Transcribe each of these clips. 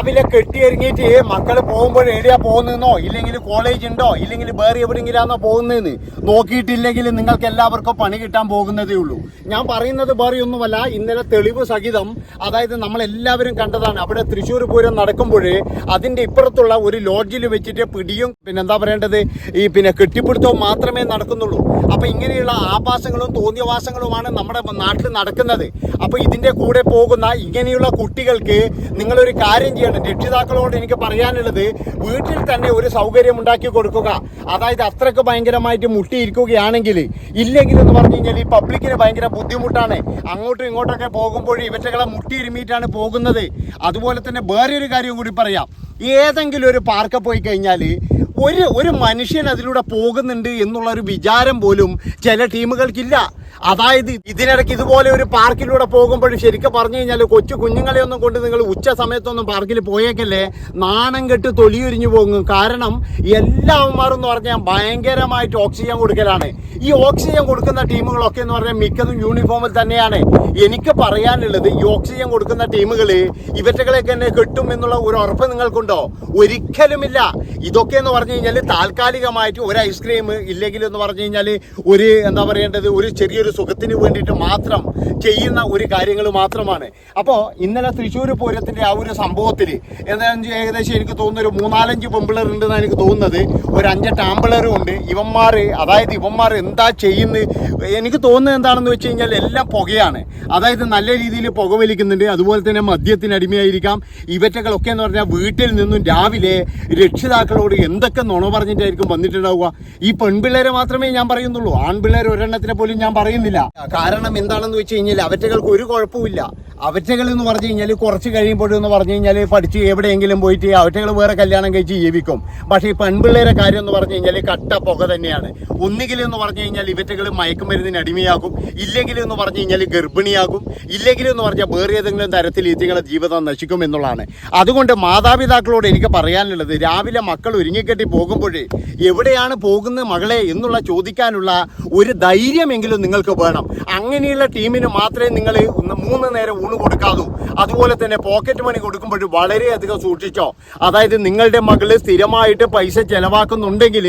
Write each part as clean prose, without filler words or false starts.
രാവിലെ കെട്ടിയിറങ്ങിയിട്ട് മക്കൾ പോകുമ്പോൾ എവിടെയാ പോകുന്നതെന്നോ ഇല്ലെങ്കിൽ കോളേജ് ഉണ്ടോ ഇല്ലെങ്കിൽ വേറെ എവിടെയെങ്കിലാണോ പോകുന്നതെന്ന് നോക്കിയിട്ടില്ലെങ്കിൽ നിങ്ങൾക്ക് എല്ലാവർക്കും പണി കിട്ടാൻ പോകുന്നതേ ഉള്ളൂ. ഞാൻ പറയുന്നത് വേറെ ഒന്നുമല്ല, ഇന്നലെ തെളിവ് സഹിതം അതായത് നമ്മളെല്ലാവരും കണ്ടതാണ്. അവിടെ തൃശ്ശൂർ പൂരം നടക്കുമ്പോൾ അതിന്റെ ഇപ്പുറത്തുള്ള ഒരു ലോഡ്ജിൽ വെച്ചിട്ട് പിടിയും പിന്നെന്താ പറയേണ്ടത് കെട്ടിപ്പിടുത്തവും മാത്രമേ നടക്കുന്നുള്ളൂ. അപ്പൊ ഇങ്ങനെയുള്ള ആഭാസങ്ങളും തോന്നിയവാസങ്ങളുമാണ് നമ്മുടെ നാട്ടിൽ നടക്കുന്നത്. അപ്പൊ ഇതിന്റെ കൂടെ പോകുന്ന ഇങ്ങനെയുള്ള കുട്ടികൾക്ക് നിങ്ങളൊരു കാര്യം ചെയ്യണം. രക്ഷിതാക്കളോട് എനിക്ക് പറയാനുള്ളത്, വീട്ടിൽ തന്നെ ഒരു സൗകര്യം ഉണ്ടാക്കി കൊടുക്കുക. അതായത് അത്രയ്ക്ക് ഭയങ്കരമായിട്ട് മുട്ടിയിരിക്കുകയാണെങ്കിൽ ഇല്ലെങ്കിൽ എന്ന് പറഞ്ഞു കഴിഞ്ഞാൽ ഈ പബ്ലിക്കിന് ഭയങ്കര ബുദ്ധിമുട്ടാണ്. അങ്ങോട്ടും ഇങ്ങോട്ടൊക്കെ പോകുമ്പോൾ ഇവറ്റകളെ മുട്ടിയിരുമിയിട്ടാണ് പോകുന്നത്. അതുപോലെ തന്നെ വേറൊരു കാര്യം കൂടി പറയാം. ഏതെങ്കിലും ഒരു പാർക്ക് പോയി കഴിഞ്ഞാൽ ഒരു മനുഷ്യൻ അതിലൂടെ പോകുന്നുണ്ട് എന്നുള്ളൊരു വിചാരം പോലും ചില ടീമുകൾക്കില്ല. അതായത് ഇതിനിടയ്ക്ക് ഇതുപോലെ ഒരു പാർക്കിലൂടെ പോകുമ്പോൾ ശരിക്കും പറഞ്ഞു കഴിഞ്ഞാൽ കൊച്ചു കുഞ്ഞുങ്ങളെ ഒന്നും കൊണ്ട് നിങ്ങൾ ഉച്ച സമയത്തൊന്നും പാർക്കിൽ പോയേക്കല്ലേ, നാണം കെട്ട് തൊലിയുരിഞ്ഞു പോകും. കാരണം എല്ലാവന്മാരും എന്ന് പറഞ്ഞാൽ ഭയങ്കരമായിട്ട് ഓക്സിജൻ കൊടുക്കലാണ്. ഈ ഓക്സിജൻ കൊടുക്കുന്ന ടീമുകളൊക്കെ എന്ന് പറഞ്ഞാൽ മിക്കതും യൂണിഫോമിൽ തന്നെയാണ്. എനിക്ക് പറയാനുള്ളത്, ഈ ഓക്സിജൻ കൊടുക്കുന്ന ടീമുകൾ ഇവറ്റകളെയൊക്കെ തന്നെ കിട്ടും എന്നുള്ള ഒരു ഉറപ്പ് നിങ്ങൾക്കുണ്ടോ? ഒരിക്കലുമില്ല. ഇതൊക്കെ എന്ന് പറഞ്ഞു കഴിഞ്ഞാൽ താൽക്കാലികമായിട്ട് ഒരു ഐസ്ക്രീം ഇല്ലെങ്കിൽ എന്ന് പറഞ്ഞു കഴിഞ്ഞാൽ ഒരു എന്താ പറയേണ്ടത് ഒരു ചെറിയൊരു സുഖത്തിന് വേണ്ടിയിട്ട് മാത്രം ചെയ്യുന്ന ഒരു കാര്യങ്ങൾ മാത്രമാണ്. അപ്പോൾ ഇന്നലെ തൃശ്ശൂർ പൂരത്തിന്റെ ആ ഒരു സംഭവത്തിൽ എന്താണെന്ന് ഏകദേശം എനിക്ക് തോന്നുന്നു ഒരു 3-4 പെമ്പിളർ ഉണ്ടെന്നാണ് എനിക്ക് തോന്നുന്നത്. ഒരു 5-8 ആമ്പിളറും ഉണ്ട്. ഇവന്മാർ എന്താ ചെയ്യുന്നത് എനിക്ക് തോന്നുന്നത് എന്താണെന്ന് വെച്ച് കഴിഞ്ഞാൽ എല്ലാം പുകയാണ്. അതായത് നല്ല രീതിയിൽ പുകവലിക്കുന്നുണ്ട്. അതുപോലെ തന്നെ മദ്യത്തിന് അടിമയായിരിക്കാം ഇവറ്റകളൊക്കെ എന്ന് പറഞ്ഞാൽ വീട്ടിൽ നിന്നും രാവിലെ രക്ഷിതാക്കളോട് എന്തൊക്കെ നുണ പറഞ്ഞിട്ടായിരിക്കും വന്നിട്ടുണ്ടാവുക. ഈ പെൺപിള്ളേരെ മാത്രമേ ഞാൻ പറയുന്നുള്ളൂ, ആൺപിള്ളേർ ഒരെണ്ണത്തിനെ പോലും ഞാൻ പറയുന്നില്ല. കാരണം എന്താണെന്ന് വെച്ച് കഴിഞ്ഞാൽ അവറ്റകൾക്ക് ഒരു കുഴപ്പമില്ല. അവറ്റകൾ എന്ന് പറഞ്ഞു കഴിഞ്ഞാൽ കുറച്ച് കഴിയുമ്പോഴെന്ന് പറഞ്ഞു കഴിഞ്ഞാൽ പഠിച്ച് എവിടെയെങ്കിലും പോയിട്ട് അവറ്റകൾ വേറെ കല്യാണം കഴിച്ച് ജീവിക്കും. പക്ഷേ ഈ പെൺപിള്ളേരെ കാര്യം എന്ന് പറഞ്ഞു കഴിഞ്ഞാൽ കട്ട പുക തന്നെയാണ്. ഒന്നുകിൽ എന്ന് പറഞ്ഞു കഴിഞ്ഞാൽ ഇവറ്റകൾ മയക്കുമരുന്നിന് അടിമയാകും, ഇല്ലെങ്കിൽ എന്ന് പറഞ്ഞു കഴിഞ്ഞാൽ ഗർഭിണിയാകും, ഇല്ലെങ്കിൽ എന്ന് പറഞ്ഞാൽ വേറെ ഏതെങ്കിലും തരത്തിൽ ഇതുങ്ങളെ ജീവിതം നശിക്കും എന്നുള്ളതാണ്. അതുകൊണ്ട് മാതാപിതാക്കളോട് എനിക്ക് പറയാനുള്ളത്, രാവിലെ മക്കൾ ഒരുങ്ങിക്കെട്ടി പോകുമ്പോഴേ എവിടെയാണ് പോകുന്നത് മകളെ എന്നുള്ള ചോദിക്കാനുള്ള ഒരു ധൈര്യമെങ്കിലും നിങ്ങൾക്ക് വേണം. അങ്ങനെയുള്ള ടീമിന് മാത്രമേ നിങ്ങൾ 3 നേരം ഊണ് കൊടുക്കാവൂ. അതുപോലെ തന്നെ പോക്കറ്റ് മണി കൊടുക്കുമ്പോൾ വളരെയധികം സൂക്ഷിച്ചോ. അതായത് നിങ്ങളുടെ മകള് സ്ഥിരമായിട്ട് പൈസ ചെലവാക്കുന്നുണ്ടെങ്കിൽ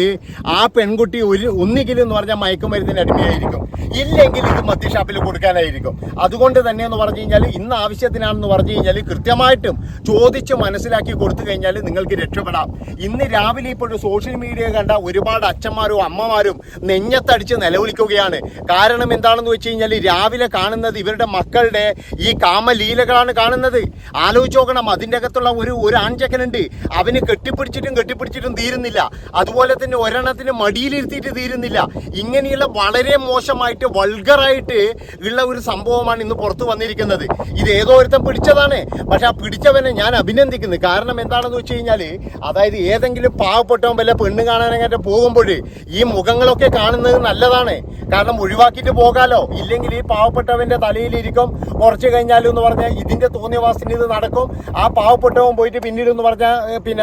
ആ പെൺകുട്ടി ഒന്നുകിൽ എന്ന് പറഞ്ഞാൽ മയക്കുമരുന്നിന് അടിമയായിരിക്കും, ഇല്ലെങ്കിൽ ഇത് മദ്യഷാപ്പിൽ കൊടുക്കാനായിരിക്കും. അതുകൊണ്ട് തന്നെ എന്ന് പറഞ്ഞു കഴിഞ്ഞാൽ ഇന്ന് ആവശ്യത്തിനാണെന്ന് പറഞ്ഞു കഴിഞ്ഞാൽ കൃത്യമായിട്ടും ചോദിച്ച് മനസ്സിലാക്കി കൊടുത്തു കഴിഞ്ഞാൽ നിങ്ങൾക്ക് രക്ഷപ്പെടാം. ഇന്ന് രാവിലെ ഇപ്പോഴും സോഷ്യൽ മീഡിയ കണ്ട ഒരുപാട് അച്ഛന്മാരും അമ്മമാരും നെഞ്ഞത്തടിച്ച് നിലവിളിക്കുകയാണ്. കാരണം എന്താണെന്ന് വെച്ച് കഴിഞ്ഞാൽ രാവിലെ കാണുന്നത് ഇവരുടെ മക്കളുടെ ഈ കാമലീലകളാണ് കാണുന്നത്. ആലോചിച്ച് നോക്കണം. അതിൻ്റെ അകത്തുള്ള ഒരു ആൺചക്കനുണ്ട്, അവന് കെട്ടിപ്പിടിച്ചിട്ടും തീരുന്നില്ല. അതുപോലെ തന്നെ ഒരെണ്ണത്തിന് മടിയിലിരുത്തിയിട്ട് തീരുന്നില്ല. ഇങ്ങനെയുള്ള വളരെ മോശമായിട്ട് വൾഗറായിട്ട് ഉള്ള ഒരു സംഭവമാണ് ഇന്ന് പുറത്തു വന്നിരിക്കുന്നത്. ഇത് ഏതോ ഒരുത്തൻ പിടിച്ചതാണ്. പക്ഷെ ആ പിടിച്ചവനെ ഞാൻ അഭിനന്ദിക്കുന്നു. കാരണം എന്താണെന്ന് വെച്ച് കഴിഞ്ഞാൽ അതായത് ഏതെങ്കിലും പാവപ്പെട്ടവൻ വല്ല പെണ്ണ് കാണാനങ്ങാട്ട് പോകുമ്പോൾ ഈ മുഖങ്ങളൊക്കെ കാണുന്നത് നല്ലതാണ്. കാരണം ഒഴിവാക്കിയിട്ട് പോകാലോ. ഇല്ലെങ്കിൽ ഈ പാവപ്പെട്ടവന്റെ തലയിലിരിക്കും. കുറച്ച് കഴിഞ്ഞാലും എന്ന് പറഞ്ഞാൽ ഇതിന്റെ തോന്നിയവാസത്തിന് ഇത് നടക്കും. ആ പാവപ്പെട്ടവൻ പോയിട്ട് പിന്നീട് എന്ന് പറഞ്ഞാൽ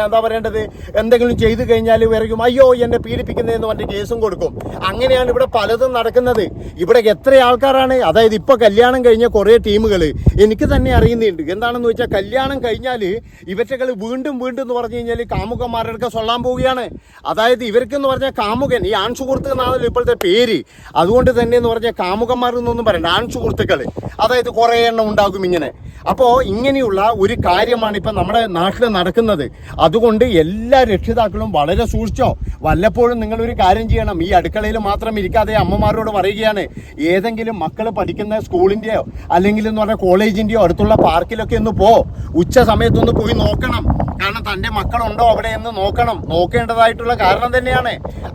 എന്താ പറയേണ്ടത് എന്തെങ്കിലും ചെയ്തു കഴിഞ്ഞാൽ വിറയ്ക്കും, അയ്യോ എന്നെ പീഡിപ്പിക്കുന്നതെന്ന് പറഞ്ഞ് കേസും കൊടുക്കും. അങ്ങനെയാണ് ഇവിടെ പലതും നടക്കുന്നത്. ഇവിടെ എത്ര ആൾക്കാരാണ്, അതായത് ഇപ്പൊ കല്യാണം കഴിഞ്ഞ കുറെ ടീമുകൾ എനിക്ക് തന്നെ അറിയുന്നുണ്ട്. എന്താണെന്ന് വെച്ചാൽ കല്യാണം കഴിഞ്ഞാൽ ഇവറ്റകൾ വീണ്ടും എന്ന് പറഞ്ഞു കഴിഞ്ഞാൽ കാമുകന്മാരുടെ സൊല്ലാൻ പോവുകയാണ്. അതായത് ഇവർക്കെന്ന് പറഞ്ഞാൽ കാമുകൻ, ഈ ആൺ സുഹൃത്ത് എന്നാണല്ലോ ഇപ്പോഴത്തെ പേര്. അതുകൊണ്ട് തന്നെ എന്ന് പറഞ്ഞാൽ കാമുകന്മാരെന്നൊന്നും പറയണ്ട, ആൺ സുഹൃത്തുക്കൾ. അതായത് കുറേ എണ്ണം ഉണ്ടാകും ഇങ്ങനെ. അപ്പോൾ ഇങ്ങനെയുള്ള ഒരു കാര്യമാണ് ഇപ്പം നമ്മുടെ നാട്ടിൽ നടക്കുന്നത്. അതുകൊണ്ട് എല്ലാ രക്ഷിതാക്കളും വളരെ സൂക്ഷിച്ചോ. വല്ലപ്പോഴും നിങ്ങളൊരു കാര്യം ചെയ്യണം, ഈ അടുക്കളയിൽ മാത്രം ഇരിക്കാതെ അമ്മമാരോട് പറയുകയാണ്, ഏതെങ്കിലും മക്കൾ പഠിക്കുന്ന സ്കൂളിൻ്റെയോ അല്ലെങ്കിൽ എന്ന് പറഞ്ഞാൽ കോളേജിൻ്റെയോ അടുത്തുള്ള പാർക്കിലൊക്കെ ഒന്ന് ഉച്ച സമയത്തൊന്ന് പോയി നോക്കണം. കാരണം തൻ്റെ മക്കളുണ്ടോ അവിടെ എന്ന് നോക്കേണ്ടതായിട്ടുള്ള കാരണം തന്നെയാണ്.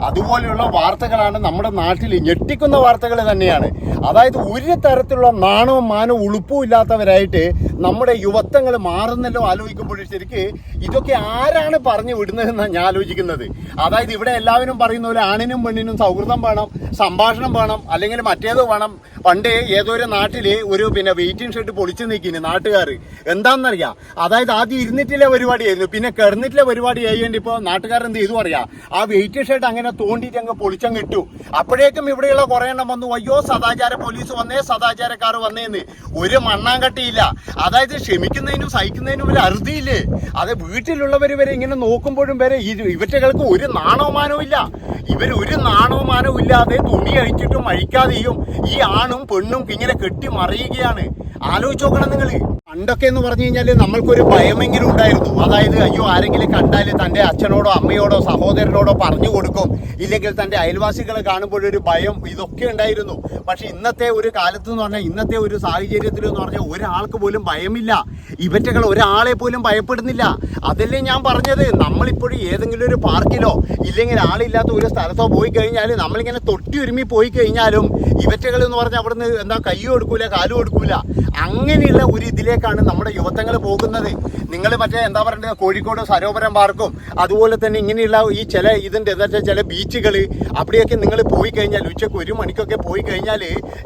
അതുപോലെയുള്ള വാർത്തകളാണ് നമ്മുടെ നാട്ടിൽ, ഞെട്ടിക്കുന്ന വാർത്തകൾ തന്നെയാണ്. അതായത് ഒരു തരത്തിലുള്ള നാണവും മാനവും ഉളുപ്പും ഇല്ലാത്തവരായിട്ട് നമ്മുടെ യുവത്വങ്ങൾ മാറുന്നല്ലോ. ആലോചിക്കുമ്പോൾ ശരിക്ക് ഇതൊക്കെ ആരാണ് പറഞ്ഞു വിടുന്നതെന്നാണ് ഞാൻ ആലോചിക്കുന്നത്. അതായത് ഇവിടെ എല്ലാവരും പറയുന്ന പോലെ ആണിനും പെണ്ണിനും സൗഹൃദം വേണം, സംഭാഷണം വേണം, അല്ലെങ്കിൽ മറ്റേത് വേണം, പണ്ട് ഏതോ ഒരു നാട്ടില് ഒരു പിന്നെ വെയിറ്റിംഗ് ഷെഡ് പൊളിച്ചു നിൽക്കുന്നു നാട്ടുകാർ. എന്താണെന്നറിയാം, അതായത് ആദ്യം ഇരുന്നിട്ടിലെ പരിപാടിയായിരുന്നു, പിന്നെ കിടന്നിട്ടിലെ പരിപാടി ആയതുകൊണ്ട് ഇപ്പോൾ നാട്ടുകാർ എന്ത് ചെയ്തു പറയാ, ആ വെയിറ്റിംഗ് ഷെഡ് അങ്ങനെ തോണ്ടിയിട്ട് അങ്ങ് പൊളിച്ചങ്ങ് ഇട്ടു. അപ്പോഴേക്കും ഇവിടെയുള്ള കുറെ എണ്ണം വന്നു, അയ്യോ സദാചാര പോലീസ് വന്നേ, സദാചാരക്കാർ വന്നേന്ന്. ഒരു മണ്ണാങ്കട്ടിയില്ല. അതായത് ക്ഷമിക്കുന്നതിനും സഹിക്കുന്നതിനും ഒരു അറുതിയില്ലേ. അത് വീട്ടിലുള്ളവർ വരെ ഇങ്ങനെ നോക്കുമ്പോഴും വരെ ഇവറ്റകൾക്ക് ഒരു നാണവമാനവും ഇല്ല. ഇവർ ഒരു നാണവമാനവും ഇല്ലാതെ തുണി അഴിച്ചിട്ടും അഴിക്കാതെയും ഈ ആണും പെണ്ണും ഇങ്ങനെ കെട്ടി മറിയുകയാണ്. ആലോചിച്ച് നോക്കണം നിങ്ങൾ. പണ്ടൊക്കെ എന്ന് പറഞ്ഞു കഴിഞ്ഞാൽ നമ്മൾക്കൊരു ഭയമെങ്കിലും ഉണ്ടായിരുന്നു. അതായത് അയ്യോ ആരെങ്കിലും കണ്ടാൽ തൻ്റെ അച്ഛനോടോ അമ്മയോടോ സഹോദരനോടോ പറഞ്ഞു കൊടുക്കും, ഇല്ലെങ്കിൽ തൻ്റെ അയൽവാസികളെ കാണുമ്പോഴൊരു ഭയം, ഇതൊക്കെ ഉണ്ടായിരുന്നു. പക്ഷെ ഇന്നത്തെ ഒരു കാലത്ത് എന്ന് പറഞ്ഞാൽ, ഇന്നത്തെ ഒരു സാഹചര്യത്തിൽ എന്ന് പറഞ്ഞാൽ ഒരാൾക്ക് പോലും ഭയമില്ല. ഇവറ്റകൾ ഒരാളെ പോലും ഭയപ്പെടുന്നില്ല. അതല്ലേ ഞാൻ പറഞ്ഞത്, നമ്മളിപ്പോഴും ഏതെങ്കിലും ഒരു പാർക്കിലോ ഇല്ലെങ്കിൽ ആളില്ലാത്ത ഒരു സ്ഥലത്തോ പോയി കഴിഞ്ഞാൽ നമ്മളിങ്ങനെ തൊട്ടി ഒരുമി പോയി കഴിഞ്ഞാലും ഇവറ്റകൾ എന്ന് പറഞ്ഞാൽ അവിടുന്ന് എന്താ കയ്യും കൊടുക്കൂല കാലും കൊടുക്കൂല. അങ്ങനെയുള്ള ഒരു ഇതിലേക്കാണ് നമ്മുടെ യുവത്വങ്ങൾ പോകുന്നത്. നിങ്ങൾ മറ്റേ എന്താ പറയുക, കോഴിക്കോട് സരോവരം പാർക്കും അതുപോലെ തന്നെ ഇങ്ങനെയുള്ള ഈ ചില ഇതിൻ്റെ എന്താ വെച്ചാൽ ചില ബീച്ചുകൾ, അവിടെയൊക്കെ നിങ്ങൾ പോയി കഴിഞ്ഞാൽ ഉച്ചയ്ക്ക് 1 മണിക്കൊക്കെ പോയി കഴിഞ്ഞാൽ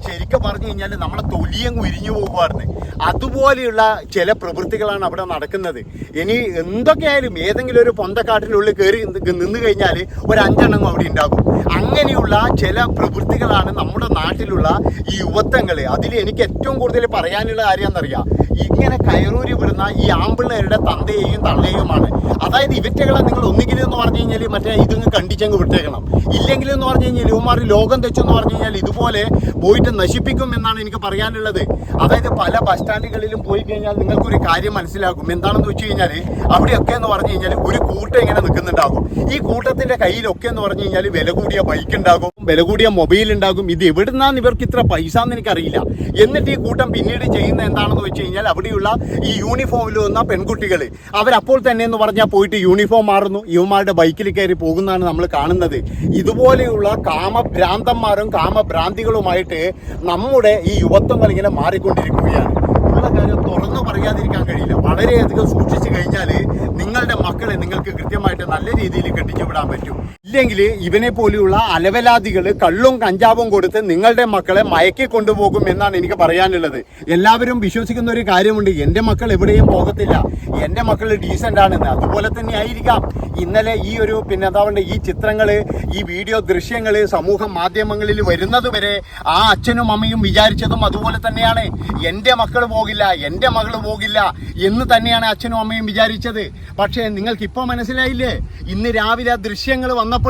ശരിക്കും പറഞ്ഞു കഴിഞ്ഞാൽ നമ്മളെ തൊലിയങ്ങ് ഉരിഞ്ഞു പോകുമായിരുന്നു. അതുപോലെയുള്ള ചില പ്രവൃത്തികളാണ് അവിടെ നടക്കുന്നത്. ഇനി എന്തൊക്കെയായാലും ഏതെങ്കിലും ഒരു പൊന്തക്കാട്ടിനുള്ളിൽ കയറി നിന്ന് കഴിഞ്ഞാൽ ഒരു 5 എണ്ണം അവിടെ ഉണ്ടാകും. അങ്ങനെയുള്ള ചില പ്രവൃത്തികളാണ് നമ്മുടെ നാട്ടിലുള്ള ഈ യുവത്വങ്ങൾ. അതിൽ എനിക്ക് ഏറ്റവും കൂടുതൽ പറയാനുള്ള കാര്യം എന്നറിയാം, ഇങ്ങനെ കയറൂരി വിടുന്ന ഈ ആമ്പിള്ളേരുടെ തന്തയെയും തള്ളയെയുമാണ്. അതായത് ഇവറ്റകളെ നിങ്ങൾ ഒന്നുകിൽ എന്ന് പറഞ്ഞു കഴിഞ്ഞാൽ മറ്റേ ഇതങ്ങ് കണ്ടിച്ചങ്ങ് വിട്ടേക്കണം, ഇല്ലെങ്കിൽ എന്ന് പറഞ്ഞു കഴിഞ്ഞാൽ ഇവന്മാർ ലോകം തെച്ചെന്ന് പറഞ്ഞു കഴിഞ്ഞാൽ ഇതുപോലെ പോയിട്ട് നശിപ്പിക്കും എന്നാണ് എനിക്ക് പറയാനുള്ളത്. അതായത് പല ബസ് സ്റ്റാൻഡുകളിലും പോയി കഴിഞ്ഞാൽ നിങ്ങൾക്കൊരു കാര്യം മനസ്സിലാകും. എന്താണെന്ന് വെച്ച് കഴിഞ്ഞാൽ അവിടെയൊക്കെ എന്ന് പറഞ്ഞു കഴിഞ്ഞാൽ ഒരു കൂട്ടം ഇങ്ങനെ നിൽക്കുന്നുണ്ടാകും. ഈ കൂട്ടത്തിന്റെ കയ്യിലൊക്കെ എന്ന് പറഞ്ഞു കഴിഞ്ഞാൽ വില കൂടിയ ബൈക്ക് ഉണ്ടാകും, വില കൂടിയ മൊബൈൽ ഉണ്ടാകും. ഇത് എവിടുന്നാന്ന് ഇവർക്ക് ഇത്ര പൈസ എന്ന് എനിക്കറിയില്ല. എന്നിട്ട് ഈ കൂട്ടം പിന്നീട് ചെയ്യുന്ന എന്താണെന്ന് വെച്ച് കഴിഞ്ഞാൽ അവിടെയുള്ള ഈ യൂണിഫോമിൽ വന്ന പെൺകുട്ടികൾ അവരപ്പോൾ തന്നെ എന്ന് പറഞ്ഞാൽ പോയിട്ട് യൂണിഫോം മാറുന്നു, യുവമാരുടെ ബൈക്കിൽ കയറി പോകുന്നതാണ് നമ്മൾ കാണുന്നത്. ഇതുപോലെയുള്ള കാമഭ്രാന്തന്മാരും കാമഭ്രാന്തികളുമായിട്ട് നമ്മുടെ ഈ യുവത്വങ്ങൾ ഇങ്ങനെ മാറിക്കൊണ്ടിരിക്കുകയാണ്. ഉള്ള കാര്യം തുറന്നു പറയാതിരിക്കാൻ കഴിയില്ല. വളരെയധികം സൂക്ഷിച്ചു കഴിഞ്ഞാൽ നിങ്ങളുടെ മക്കളെ നിങ്ങൾക്ക് കൃത്യമായിട്ട് നല്ല രീതിയിൽ കെട്ടിച്ചു വിടാൻ പറ്റും. ഇല്ലെങ്കിൽ ഇവനെ പോലെയുള്ള അലവലാദികൾ കള്ളും കഞ്ചാവും കൊടുത്ത് നിങ്ങളുടെ മക്കളെ മയക്കി കൊണ്ടുപോകും എന്നാണ് എനിക്ക് പറയാനുള്ളത്. എല്ലാവരും വിശ്വസിക്കുന്ന ഒരു കാര്യമുണ്ട്, എൻ്റെ മക്കൾ എവിടെയും പോകത്തില്ല, എൻ്റെ മക്കൾ ഡീസൻ്റ് ആണെന്ന്. അതുപോലെ തന്നെ ആയിരിക്കാം ഇന്നലെ ഈ ഒരു പിന്നെ എന്താ പറയുക ഈ ചിത്രങ്ങൾ, ഈ വീഡിയോ ദൃശ്യങ്ങൾ സമൂഹ മാധ്യമങ്ങളിൽ വരുന്നത് വരെ ആ അച്ഛനും അമ്മയും വിചാരിച്ചതും അതുപോലെ തന്നെയാണ്. എൻ്റെ മക്കൾ പോകില്ല, എൻ്റെ മകൾ പോകില്ല എന്ന് തന്നെയാണ് അച്ഛനും അമ്മയും വിചാരിച്ചത്. പക്ഷേ നിങ്ങൾക്ക് ഇപ്പോൾ മനസ്സിലായില്ലേ, ഇന്ന് രാവിലെ ആ ദൃശ്യങ്ങൾ വന്നപ്പോൾ.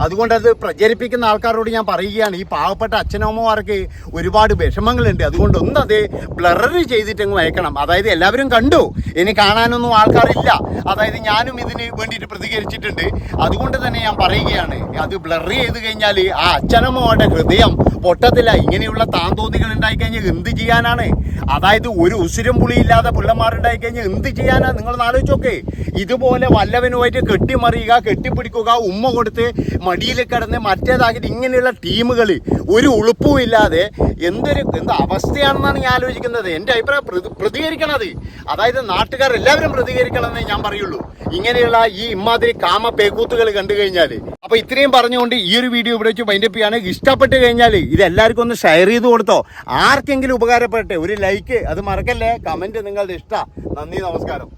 അതുകൊണ്ട് അത് പ്രചരിപ്പിക്കുന്ന ആൾക്കാരോട് ഞാൻ പറയുകയാണ്, ഈ പാവപ്പെട്ട അച്ഛനമ്മമാർക്ക് ഒരുപാട് വിഷമങ്ങളുണ്ട്. അതുകൊണ്ട് അത് ബ്ലർ ചെയ്തിട്ടങ്ങ് അയക്കണം. അതായത് എല്ലാവരും കണ്ടു, ഇനി കാണാനൊന്നും ആൾക്കാരില്ല. അതായത് ഞാനും ഇതിന് വേണ്ടിയിട്ട് പ്രതികരിച്ചിട്ടുണ്ട്. അതുകൊണ്ട് തന്നെ ഞാൻ പറയുകയാണ്, അത് ബ്ലർ ചെയ്ത് കഴിഞ്ഞാൽ ആ അച്ഛനമ്മയുടെ ഹൃദയം പൊട്ടത്തില്ല. ഇങ്ങനെയുള്ള താന്തോന്നികൾ ഉണ്ടായിക്കഴിഞ്ഞാൽ എന്ത് ചെയ്യാനാണ്? അതായത് ഒരു ഉസിരും പുളിയില്ലാതെ പിള്ളമാരുണ്ടായി കഴിഞ്ഞാൽ എന്ത് ചെയ്യാനാ? നിങ്ങളൊന്ന് ആലോചിച്ചോക്കെ. ഇതുപോലെ വല്ലവനുമായിട്ട് കെട്ടിമറിയുക, കെട്ടിപ്പിടിക്കുക, ഉമ്മ കൊടുത്ത് മടിയിൽ കിടന്ന് മറ്റേതാക്കിയിട്ട് ഇങ്ങനെയുള്ള ടീമുകൾ ഒരു ഉളുപ്പും ഇല്ലാതെ എന്ത് അവസ്ഥയാണെന്നാണ് ഞാൻ ആലോചിക്കുന്നത്. എൻ്റെ അഭിപ്രായം പ്രതികരിക്കണത്, അതായത് നാട്ടുകാർ എല്ലാവരും പ്രതികരിക്കണമെന്നേ ഞാൻ പറയുള്ളൂ, ഇങ്ങനെയുള്ള ഈ ഇമാതിരി കാമ പേക്കൂത്തുകൾ കണ്ടു കഴിഞ്ഞാൽ. അപ്പോൾ ഇത്രയും പറഞ്ഞുകൊണ്ട് ഈ ഒരു വീഡിയോ ഇവിടെ വെച്ച് വൈൻഡപ്പ് ചെയ്യാണ്. ഇഷ്ടപ്പെട്ട് കഴിഞ്ഞാൽ ഇത് എല്ലാവർക്കും ഒന്ന് ഷെയർ ചെയ്ത് കൊടുത്തോ, ആർക്കെങ്കിലും ഉപകാരപ്പെടട്ടെ. ഒരു ലൈക്ക് അത് മറക്കല്ലേ, കമൻറ്റ് നിങ്ങളുടെ ഇഷ്ടം. നന്ദി, നമസ്കാരം.